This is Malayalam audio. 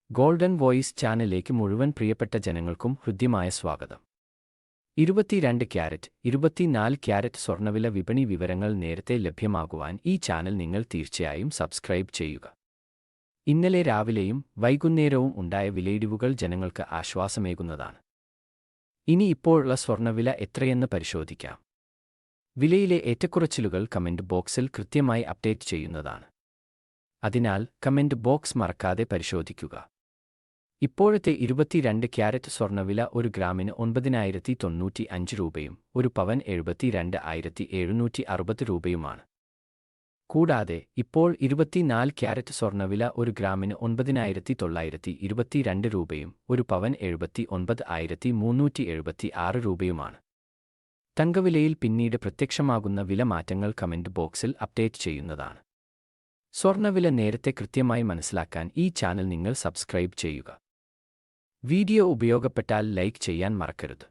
ഗോൾഡൻ വോയിസ് ചാനലിലേക്ക് മുഴുവൻ പ്രിയപ്പെട്ട ജനങ്ങൾക്കും ഹൃദ്യമായ സ്വാഗതം. 22 ക്യാരറ്റ്, 24 ക്യാരറ്റ് സ്വർണ്ണവില വിപണി വിവരങ്ങൾ നേരത്തെ ലഭ്യമാകുവാൻ ഈ ചാനൽ നിങ്ങൾ തീർച്ചയായും സബ്സ്ക്രൈബ് ചെയ്യുക. ഇന്നലെ രാവിലെയും വൈകുന്നേരവും ഉണ്ടായ വിലയിടിവുകൾ ജനങ്ങൾക്ക് ആശ്വാസമേകുന്നതാണ്. ഇനി ഇപ്പോഴുള്ള സ്വർണ്ണവില എത്രയെന്ന് പരിശോധിക്കാം. വിലയിലെ ഏറ്റക്കുറച്ചിലുകൾ കമന്റ് ബോക്സിൽ കൃത്യമായി അപ്ഡേറ്റ് ചെയ്യുന്നതാണ്. അതിനാൽ കമന്റ് ബോക്സ് മറക്കാതെ പരിശോധിക്കുക. ഇപ്പോഴത്തെ 22 ക്യാരറ്റ് സ്വർണ്ണവില ഒരു ഗ്രാമിന് 9,095 രൂപയും ഒരു പവൻ 72,760 രൂപയുമാണ്. കൂടാതെ ഇപ്പോൾ 24 ക്യാരറ്റ് സ്വർണ്ണവില ഒരു ഗ്രാമിന് 9,922 രൂപയും ഒരു പവൻ 79,376 രൂപയുമാണ്. തങ്കവിലയിൽ പിന്നീട് പ്രത്യക്ഷമാകുന്ന വില മാറ്റങ്ങൾ കമന്റ് ബോക്സിൽ അപ്ഡേറ്റ് ചെയ്യുന്നതാണ്. സ്വർണ്ണവില നേരത്തെ കൃത്യമായി മനസ്സിലാക്കാൻ ഈ ചാനൽ നിങ്ങൾ സബ്സ്ക്രൈബ് ചെയ്യുക. വീഡിയോ ഉപയോഗപ്പെട്ടാൽ ലൈക്ക് ചെയ്യാൻ മറക്കരുത്.